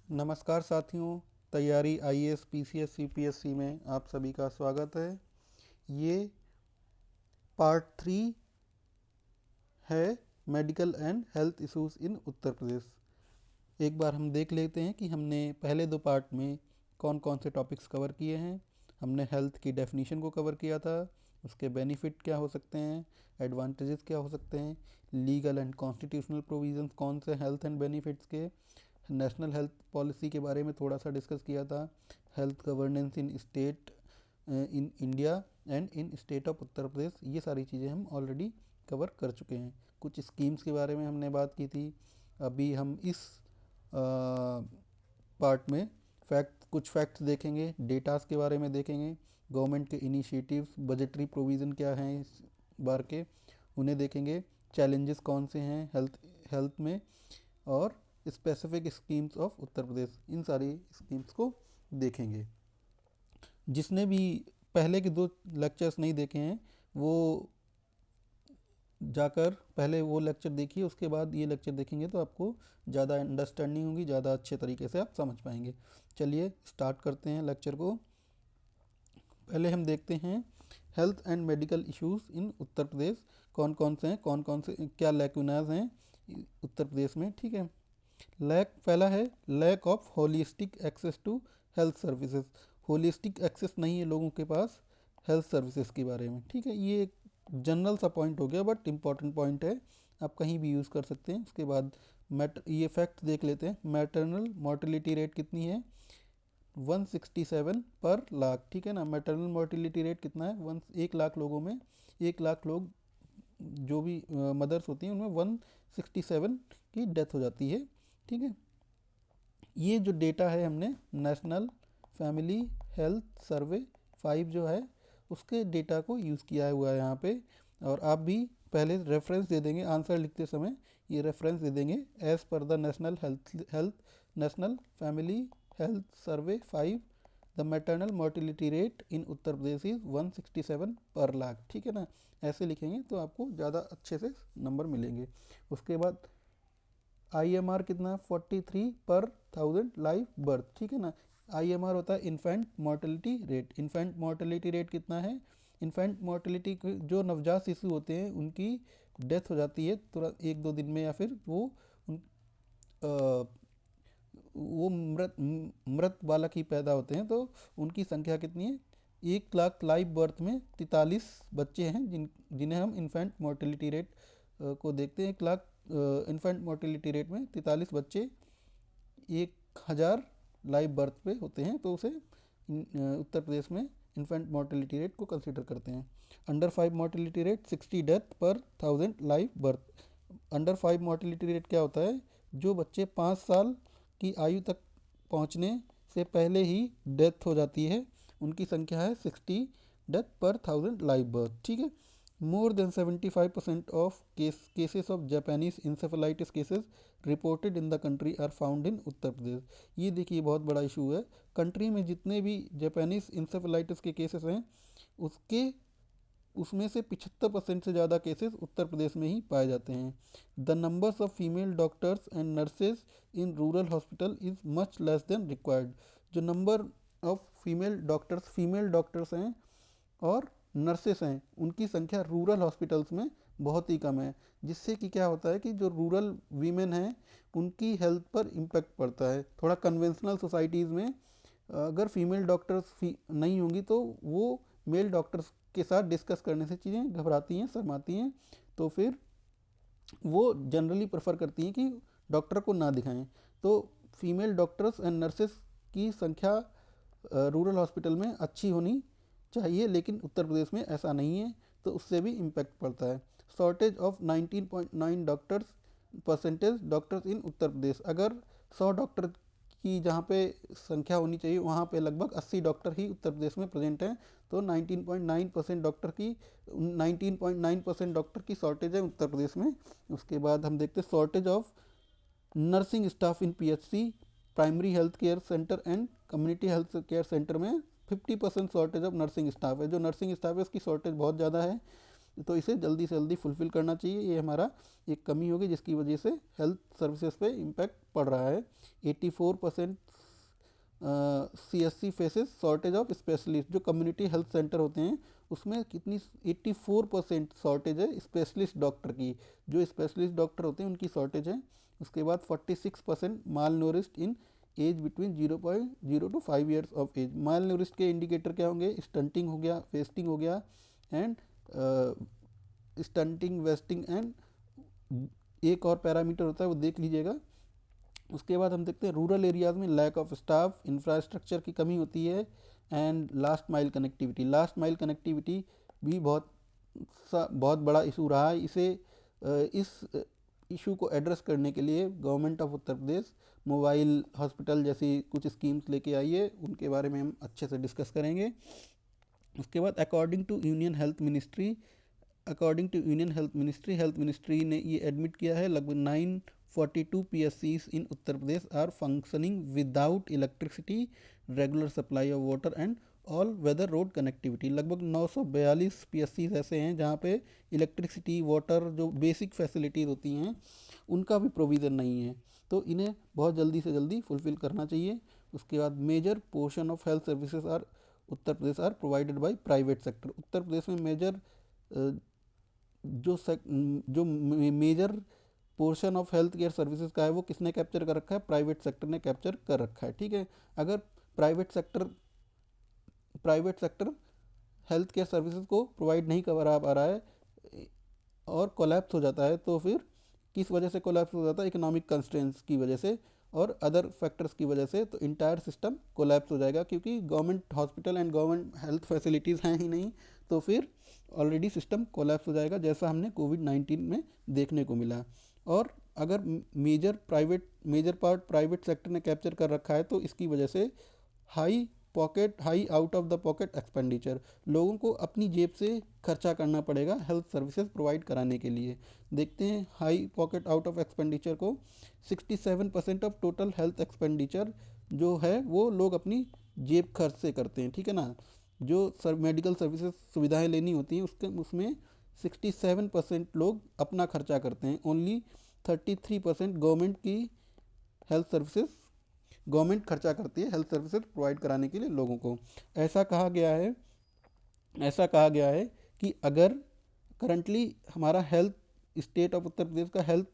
नमस्कार साथियों। तैयारी आईएएस पीसीएस सीपीएससी में आप सभी का स्वागत है। ये पार्ट 3 है medical and health issues in Uttar Pradesh. एक बार हम देख लेते हैं कि हमने पहले दो पार्ट में कौन कौन से टॉपिक्स कवर किए हैं। हमने हेल्थ की डेफिनेशन को कवर किया था, उसके बेनिफिट क्या हो सकते हैं, एडवांटेजेस क्या हो सकते हैं, लीगल एंड कॉन्स्टिट्यूशनल प्रोविजंस कौन से हेल्थ एंड बेनिफिट्स के, नेशनल हेल्थ पॉलिसी के बारे में थोड़ा सा डिस्कस किया था, health governance in state in India and in state of Uttar Pradesh. ये सारी चीज़ें हम ऑलरेडी कवर कर चुके हैं। कुछ स्कीम्स के बारे में हमने बात की थी। अभी हम इस पार्ट में कुछ फैक्ट्स देखेंगे, डेटास के बारे में देखेंगे, गवर्नमेंट के इनिशिएटिव्स, बजटरी प्रोविज़न क्या हैं इस बार के, उन्हें देखेंगे, चैलेंजेस कौन से हैं हेल्थ में, और स्पेसिफिक स्कीम्स ऑफ उत्तर प्रदेश, इन सारी स्कीम्स को देखेंगे। जिसने भी पहले के दो लेक्चर्स नहीं देखे हैं वो जाकर पहले वो लेक्चर देखिए, उसके बाद ये लेक्चर देखेंगे तो आपको ज़्यादा अंडरस्टैंडिंग होगी, ज़्यादा अच्छे तरीके से आप समझ पाएंगे। चलिए स्टार्ट करते हैं लेक्चर को। पहले हम देखते हैं health and medical issues in Uttar Pradesh कौन कौन से हैं, कौन कौन से क्या लैक्यूनाज हैं उत्तर प्रदेश में। ठीक है। पहला है lack of holistic access to health services. Holistic access नहीं है लोगों के पास हेल्थ सर्विसेज के बारे में। ठीक है, ये एक जनरल सा पॉइंट हो गया बट इम्पॉर्टेंट पॉइंट है, आप कहीं भी यूज़ कर सकते हैं। उसके बाद ये फैक्ट देख लेते हैं। मैटरनल मोर्टेलिटी रेट कितनी है? 167 पर लाख। ठीक है ना। मैटरनल मोर्टेलिटी रेट कितना है? 1 लाख लोगों में, 1 लाख लोग जो भी मदर्स होती हैं उनमें 167 की डेथ हो जाती है। ठीक है। ये जो डेटा है हमने नेशनल फैमिली हेल्थ सर्वे 5 जो है उसके डेटा को यूज़ किया हुआ है यहाँ पे। और आप भी पहले रेफरेंस दे देंगे आंसर लिखते समय, ये रेफरेंस दे देंगे as per the national family health survey 5 the maternal mortality rate in Uttar Pradesh is 167 per lakh. ठीक है ना। ऐसे लिखेंगे तो आपको ज़्यादा अच्छे से नंबर मिलेंगे। उसके बाद IMR कितना? 43 पर 1000 लाइव बर्थ। ठीक है ना। IMR होता है infant mortality rate. Infant mortality rate कितना है? इन्फेंट मोर्टेलिटी जो नवजात शिशु होते हैं उनकी डेथ हो जाती है तुरंत 1-2 दिन में, या फिर अ, वो मृत बालक ही पैदा होते हैं, तो उनकी संख्या कितनी है? 1 लाख लाइव बर्थ में 43 बच्चे हैं जिन्हें हम इन्फेंट मोर्टेलिटी रेट को देखते हैं। 1 लाख इन्फेंट मोर्टेलिटी रेट में 43 बच्चे 1,000 लाइव बर्थ पे होते हैं, तो उसे उत्तर प्रदेश में इन्फेंट मोर्टेलिटी रेट को कंसीडर करते हैं। अंडर 5 मोर्टेलिटी रेट 60 डेथ पर 1000 live birth. Under 5 mortality rate क्या होता है? जो बच्चे 5 साल की आयु तक पहुंचने से पहले ही डेथ हो जाती है, उनकी संख्या है 60 डेथ पर 1000 लाइव बर्थ। ठीक है। More than 75% of cases of Japanese encephalitis cases reported in the country are found in Uttar Pradesh. ये देखिए बहुत बड़ा इशू है। कंट्री में जितने भी जापानीज इंसेफेलाइटिस के केसेस हैं उसके उसमें से 75% से ज़्यादा केसेस उत्तर प्रदेश में ही पाए जाते हैं। The numbers of female doctors and nurses in rural hospital is much less than required. जो नंबर ऑफ फीमेल डॉक्टर्स हैं और नर्सेस हैं उनकी संख्या रूरल हॉस्पिटल्स में बहुत ही कम है, जिससे कि क्या होता है कि जो रूरल वीमेन हैं उनकी हेल्थ पर इम्पेक्ट पड़ता है। थोड़ा कन्वेंशनल सोसाइटीज़ में अगर फीमेल डॉक्टर्स नहीं होंगी तो वो मेल डॉक्टर्स के साथ डिस्कस करने से चीज़ें घबराती हैं, शर्माती हैं, तो फिर वो जनरली प्रेफर करती हैं कि डॉक्टर को ना दिखाएं। तो फीमेल डॉक्टर्स एंड नर्सेस की संख्या रूरल हॉस्पिटल में अच्छी होनी चाहिए, लेकिन उत्तर प्रदेश में ऐसा नहीं है, तो उससे भी इम्पैक्ट पड़ता है। शॉर्टेज ऑफ 19.9 डॉक्टर्स इन उत्तर प्रदेश। अगर 100 डॉक्टर की जहाँ पे संख्या होनी चाहिए वहाँ पे लगभग 80 डॉक्टर ही उत्तर प्रदेश में प्रेजेंट हैं, तो 19.9% डॉक्टर की शॉर्टेज है उत्तर प्रदेश में। उसके बाद हम देखते हैं shortage of nursing staff in PHC primary health care centre and community health care centre में 50% शॉर्टेज ऑफ नर्सिंग स्टाफ है। जो नर्सिंग स्टाफ है उसकी शॉर्टेज बहुत ज़्यादा है। तो इसे जल्दी से जल्दी फुलफ़िल करना चाहिए। ये हमारा एक कमी होगी जिसकी वजह से हेल्थ सर्विसेज पे इम्पैक्ट पड़ रहा है। 84% CSC faces shortage of specialist. जो कम्युनिटी हेल्थ सेंटर होते हैं उसमें कितनी 84% शॉर्टेज है स्पेशलिस्ट डॉक्टर की। जो स्पेशलिस्ट डॉक्टर होते हैं उनकी शॉर्टेज है। उसके बाद 46% malnourished in age between 0.0 to 5 years of age. Malnourished के इंडिकेटर क्या होंगे? स्टंटिंग हो गया, वेस्टिंग हो गया एंड स्टंटिंग, वेस्टिंग एंड एक और पैरामीटर होता है वो देख लीजिएगा। उसके बाद हम देखते हैं रूरल एरियाज़ में लैक ऑफ स्टाफ, इंफ्रास्ट्रक्चर की कमी होती है and last mile connectivity. Last mile connectivity भी बहुत बड़ा इशू रहा है। इस इशू को एड्रेस करने के लिए government of Uttar Pradesh mobile hospital जैसी कुछ स्कीम्स लेके आई है, उनके बारे में हम अच्छे से डिस्कस करेंगे। उसके बाद according to union health ministry health ministry ने ये एडमिट किया है लगभग 942 PSCs in Uttar Pradesh are functioning without electricity, regular supply of water and all weather road connectivity. लगभग 942 PSCs ऐसे हैं जहाँ पे इलेक्ट्रिसिटी, वाटर, जो बेसिक फैसिलिटीज़ होती हैं उनका भी प्रोविज़न नहीं है, तो इन्हें बहुत जल्दी से जल्दी फुलफ़िल करना चाहिए। उसके बाद major portion of health services are Uttar Pradesh are provided by private sector. Uttar Pradesh में जो major portion of health care services का है वो किसने कैप्चर कर रखा है? प्राइवेट सेक्टर ने कैप्चर कर रखा है। ठीक है, अगर private sector health care services को प्रोवाइड नहीं करा पा रहा है और कोलैप्स हो जाता है, तो फिर किस वजह से कोलैप्स हो जाता है? इकोनॉमिक कंस्ट्रेंट्स की वजह से और अदर फैक्टर्स की वजह से, तो इंटायर सिस्टम कोलैप्स हो जाएगा। क्योंकि government hospital and government health facilities हैं ही नहीं, तो फिर ऑलरेडी सिस्टम कोलैप्स हो जाएगा, जैसा हमने कोविड-19 में देखने को मिला। और अगर मेजर पार्ट प्राइवेट सेक्टर ने कैप्चर कर रखा है, तो इसकी वजह से high out of the pocket expenditure, लोगों को अपनी जेब से खर्चा करना पड़ेगा हेल्थ सर्विसेज प्रोवाइड कराने के लिए। देखते हैं high pocket out of expenditure को। 67% ऑफ टोटल हेल्थ एक्सपेंडिचर जो है वो लोग अपनी जेब खर्च से करते हैं। ठीक है ना, जो मेडिकल सर्विसेज सुविधाएं लेनी होती हैं उसमें 67% लोग अपना खर्चा करते हैं। ओनली 33% गवर्नमेंट खर्चा करती है हेल्थ सर्विसेज प्रोवाइड कराने के लिए लोगों को। ऐसा कहा गया है कि अगर करंटली हमारा हेल्थ स्टेट ऑफ उत्तर प्रदेश का हेल्थ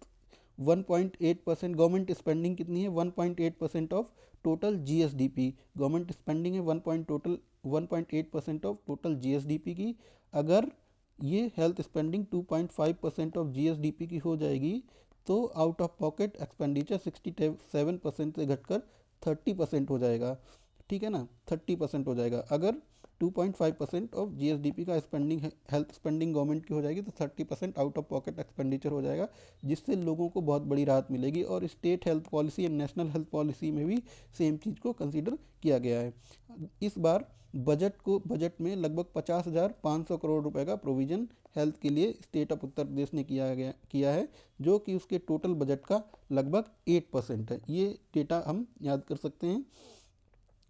1.8% गवर्नमेंट स्पेंडिंग कितनी है? 1.8% of total GSDP government spending है। 1.8% ऑफ टोटल GSDP की। अगर ये हेल्थ स्पेंडिंग 2.5% ऑफ GSDP की हो जाएगी, तो आउट ऑफ पॉकेट एक्सपेंडिचर 67% से घटकर 30% हो जाएगा। ठीक है ना, 30% हो जाएगा। अगर 2.5% ऑफ GSDP का हेल्थ स्पेंडिंग गवर्नमेंट की हो जाएगी, तो 30% आउट ऑफ पॉकेट एक्सपेंडिचर हो जाएगा, जिससे लोगों को बहुत बड़ी राहत मिलेगी। और state health policy and national health policy में भी सेम चीज़ को कंसीडर किया गया है। इस बार बजट में लगभग 50,500 करोड़ रुपए का प्रोविज़न हेल्थ के लिए स्टेट ऑफ उत्तर प्रदेश ने किया है, जो कि उसके टोटल बजट का लगभग 8% है। ये डेटा हम याद कर सकते हैं।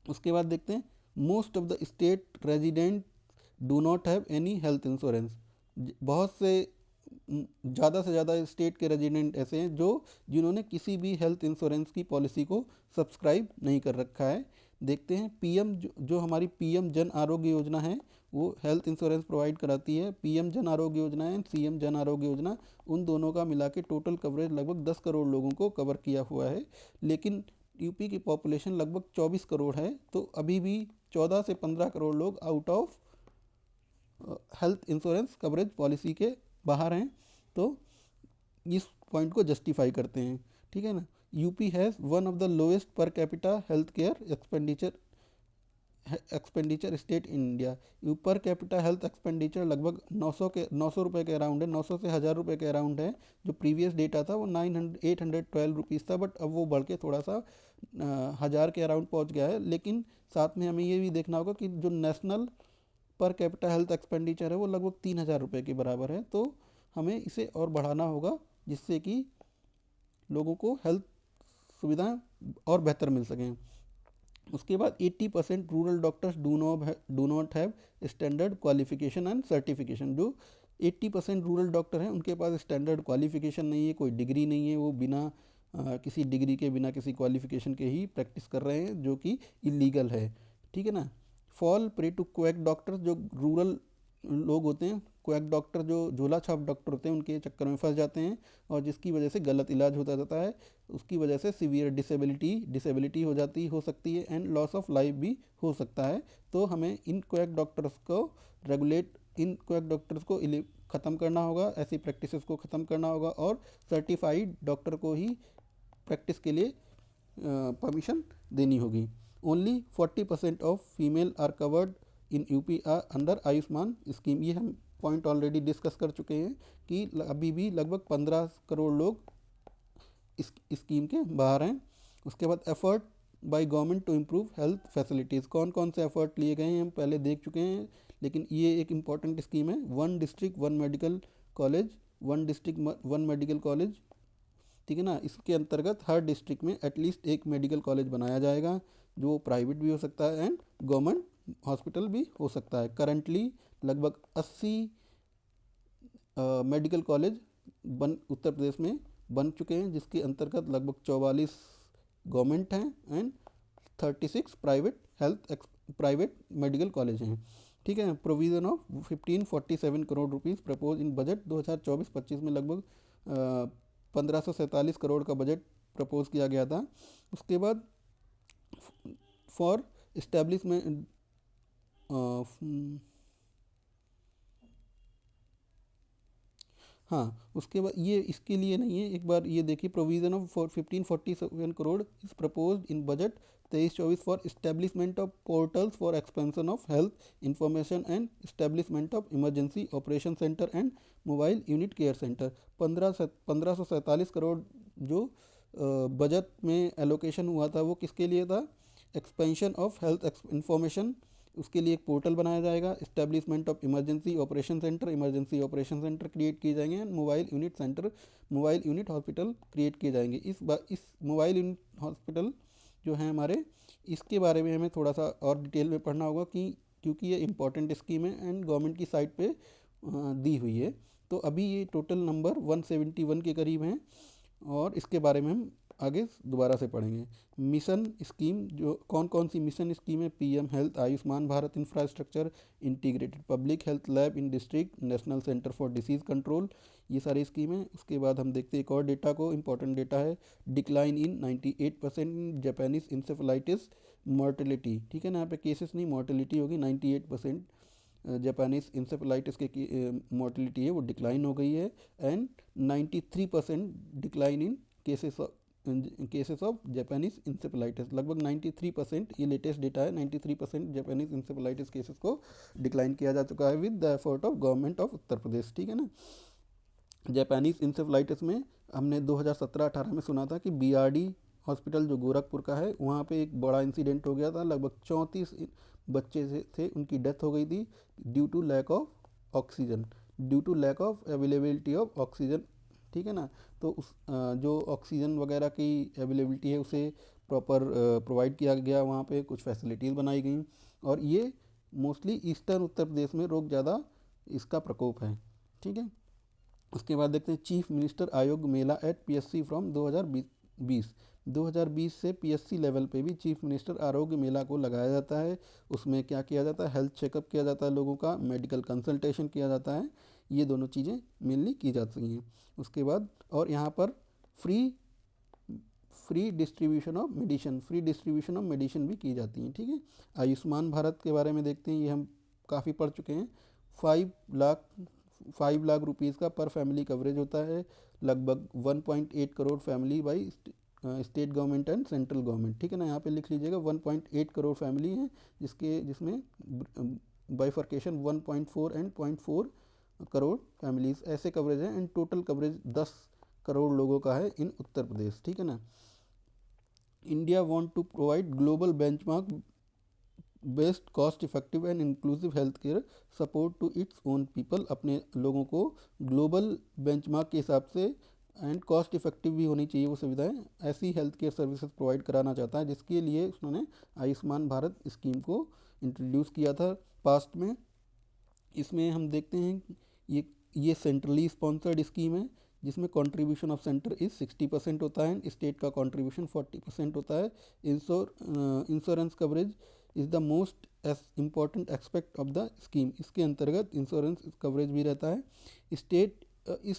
उसके बाद देखते हैं most of the state resident do not have any health insurance. बहुत से ज़्यादा से ज़्यादा स्टेट के रेजिडेंट ऐसे हैं जिन्होंने किसी भी हेल्थ इंश्योरेंस की पॉलिसी को सब्सक्राइब नहीं कर रखा है। देखते हैं जो हमारी PM जन आरोग्य योजना है वो हेल्थ इंश्योरेंस प्रोवाइड कराती है। PM Jan Arogya Yojana and CM Jan Arogya Yojana, उन दोनों का मिला के टोटल कवरेज लगभग 10 करोड़ लोगों को कवर किया हुआ है। लेकिन यूपी की पॉपुलेशन लगभग 24 करोड़ है, तो अभी भी 14 से 15 करोड़ लोग out of health insurance coverage policy के बाहर हैं, तो इस पॉइंट को जस्टिफाई करते हैं। ठीक है ना, UP has one of the lowest per capita health care expenditure state in India. Per capita health expenditure लगभग 900 रुपये के अराउंड है, 900 से 1000 रुपये के अराउंड है। जो प्रीवियस डेटा था वो 812 रुपीज़ था, बट अब वो बढ़ के थोड़ा सा 1000 के अराउंड पहुंच गया है। लेकिन साथ में हमें ये भी देखना होगा कि जो national per capita health expenditure है वो लगभग 3000 रुपये के बराबर है, तो हमें इसे और बढ़ाना होगा, जिससे कि लोगों को हेल्थ सुविधाएं और बेहतर मिल सकें। उसके बाद 80% rural doctors do not have standard qualification and certification. जो 80% रूरल डॉक्टर हैं उनके पास स्टैंडर्ड क्वालिफिकेशन नहीं है, कोई डिग्री नहीं है, वो बिना किसी डिग्री के, बिना किसी क्वालिफिकेशन के ही प्रैक्टिस कर रहे हैं, जो कि इलीगल है। ठीक है ना। Fall prey to quack doctors, जो रूरल लोग होते हैं, क्वैक डॉक्टर जो झोला छाप डॉक्टर होते हैं, उनके चक्कर में फंस जाते हैं और जिसकी वजह से गलत इलाज होता जाता है, उसकी वजह से सीवियर डिसेबिलिटी हो सकती है एंड लॉस ऑफ लाइफ भी हो सकता है। तो हमें इन क्वैक डॉक्टर्स को रेगुलेट इन क्वैक डॉक्टर्स को ख़त्म करना होगा, ऐसी प्रैक्टिसेस को ख़त्म करना होगा और सर्टिफाइड डॉक्टर को ही प्रैक्टिस के लिए परमिशन देनी होगी। Only 40% of female are covered in UP are under Ayushman scheme. ये हम पॉइंट ऑलरेडी डिस्कस कर चुके हैं कि अभी भी लगभग 15 करोड़ लोग इस स्कीम के बाहर हैं। उसके बाद effort by government to improve health facilities, कौन कौन से एफर्ट लिए गए हैं हम पहले देख चुके हैं, लेकिन ये एक इम्पॉर्टेंट स्कीम है। 1 district 1 medical college, 1 district 1 medical college, ठीक है ना। इसके अंतर्गत हर डिस्ट्रिक्ट में एटलीस्ट एक मेडिकल कॉलेज बनाया जाएगा, जो प्राइवेट भी हो सकता है एंड गवर्नमेंट हॉस्पिटल भी हो सकता है। करंटली लगभग 80 मेडिकल कॉलेज उत्तर प्रदेश में बन चुके हैं, जिसके अंतर्गत लगभग 44 गवर्नमेंट हैं एंड 36 प्राइवेट मेडिकल कॉलेज हैं। ठीक है। Provision of 1547 crore rupees propose in budget 2024-25 में लगभग 1547 करोड़ का बजट प्रपोज किया गया था। उसके बाद फॉर इस्टेब्लिशमेंट हाँ, उसके बाद ये इसके लिए नहीं है, एक बार ये देखिए, provision of 1547 crore is proposed in budget 23-24 for establishment of portals for expansion of health information and establishment of emergency operation centre and mobile unit care centre. 1547 crore जो बजट में एलोकेशन हुआ था, वो किसके लिए था? एक्सपेंशन ऑफ हेल्थ इंफॉर्मेशन, उसके लिए एक पोर्टल बनाया जाएगा। Establishment of emergency operation centre create किए जाएंगे and mobile unit hospital create किए जाएंगे। इस मोबाइल यूनिट हॉस्पिटल जो है हमारे, इसके बारे में हमें थोड़ा सा और डिटेल में पढ़ना होगा क्योंकि ये इम्पॉर्टेंट स्कीम है एंड गवर्नमेंट की साइट पे दी हुई है। तो अभी ये टोटल नंबर 171 के करीब हैं और इसके बारे में हम आगे दोबारा से पढ़ेंगे। मिशन स्कीम, जो कौन कौन सी मिशन स्कीम है? PM health, Ayushman Bharat infrastructure, integrated public health lab in district, national centre for disease control, ये सारी स्कीम है। उसके बाद हम देखते हैं एक और डेटा को, इंपॉर्टेंट डेटा है, decline in 98% in Japanese encephalitis mortality. ठीक है ना, यहाँ पे केसेस नहीं, मॉर्टेलिटी होगी। 98% जापानीज इंसेफेलाइटिस के मॉर्टेलिटी है वो डिक्लाइन हो गई है and 93% decline in cases of Japanese encephalitis. लगभग 93%, ये लेटेस्ट डेटा है, 93% जापानीज इंसेफेलाइटिस केसेस को डिक्लाइन किया जा चुका है with the effort of government of Uttar Pradesh. ठीक है ना। जापानीज इंसेफेलाइटिस में हमने 2017-18 में सुना था कि बीआरडी हॉस्पिटल जो गोरखपुर का है, वहाँ पे एक बड़ा इंसिडेंट हो गया था। लगभग 34 बच्चे थे, उनकी डेथ हो गई थी due to lack of availability of oxygen. ठीक है ना। तो उस जो ऑक्सीजन वगैरह की अवेलेबिलिटी है उसे प्रॉपर प्रोवाइड किया गया, वहाँ पे कुछ फैसिलिटीज़ बनाई गई और ये मोस्टली ईस्टर्न उत्तर प्रदेश में रोग ज़्यादा इसका प्रकोप है। ठीक है। उसके बाद देखते हैं चीफ मिनिस्टर आयोग मेला एट पीएससी फ्रॉम 2020 से पीएससी लेवल पे भी चीफ मिनिस्टर आरोग्य मेला को लगाया जाता है। उसमें क्या किया जाता है? हेल्थ चेकअप किया जाता है लोगों का, मेडिकल कंसल्टेशन किया जाता है, ये दोनों चीज़ें मेनली की जाती हैं। उसके बाद और यहाँ पर फ्री डिस्ट्रीब्यूशन ऑफ मेडिसिन भी की जाती हैं। ठीक है। आयुष्मान भारत के बारे में देखते हैं, ये हम काफ़ी पढ़ चुके हैं। 5 लाख रुपीज़ का पर फैमिली कवरेज होता है। लगभग 1.8 crore family by state government and central government. ठीक है ना, यहाँ पे लिख लीजिएगा 1.8 करोड़ फैमिली हैं जिसमें बाइफर्केशन 1.4 एंड 0.4 करोड़ फैमिलीज ऐसे कवरेज हैं एंड टोटल कवरेज 10 करोड़ लोगों का है इन उत्तर प्रदेश। ठीक है ना। India want to provide global benchmark best cost effective and inclusive health care support to its own people. अपने लोगों को ग्लोबल बेंचमार्क के हिसाब से एंड कॉस्ट इफेक्टिव भी होनी चाहिए वो सुविधाएं, ऐसी हेल्थ केयर सर्विसेज प्रोवाइड कराना चाहता है, जिसके लिए उन्होंने आयुष्मान भारत स्कीम को इंट्रोड्यूस किया था पास्ट में। इसमें हम देखते हैं ये ये सेंट्रली स्पॉन्सर्ड स्कीम है जिसमें कंट्रीब्यूशन ऑफ सेंटर इज़ 60% होता है, स्टेट का कंट्रीब्यूशन 40% होता है। Insurance coverage is the most important aspect of the scheme. इसके अंतर्गत इंश्योरेंस कवरेज भी रहता है। स्टेट इस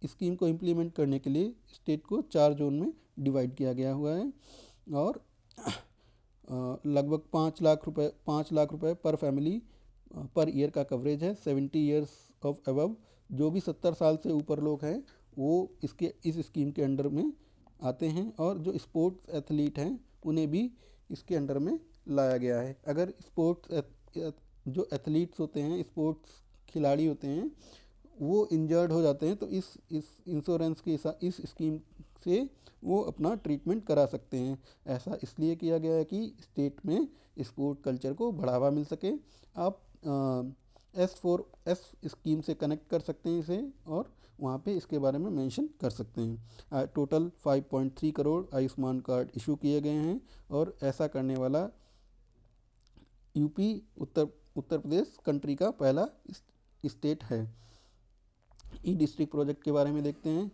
स्कीम को इम्प्लीमेंट करने के लिए स्टेट को 4 जोन में डिवाइड किया गया हुआ है और लगभग 5 लाख रुपए पर फैमिली पर ईयर का कवरेज है। 70 ईयर्स ऑफ अबव, जो भी 70 साल से ऊपर लोग हैं वो इस स्कीम के अंडर में आते हैं, और जो स्पोर्ट्स एथलीट हैं उन्हें भी इसके अंडर में लाया गया है। अगर जो एथलीट्स होते हैं, स्पोर्ट्स खिलाड़ी होते हैं, वो इंजर्ड हो जाते हैं तो इस इंश्योरेंस के इस स्कीम से वो अपना ट्रीटमेंट करा सकते हैं। ऐसा इसलिए किया गया है कि स्टेट में स्पोर्ट कल्चर को बढ़ावा मिल सके। आप S4S स्कीम से कनेक्ट कर सकते हैं इसे, और वहाँ पे इसके बारे में मेंशन कर सकते हैं। Total 5.3 crore Ayushman card issue किए गए हैं, और ऐसा करने वाला यूपी उत्तर प्रदेश कंट्री का पहला स्टेट है। ई डिस्ट्रिक्ट प्रोजेक्ट के बारे में देखते हैं।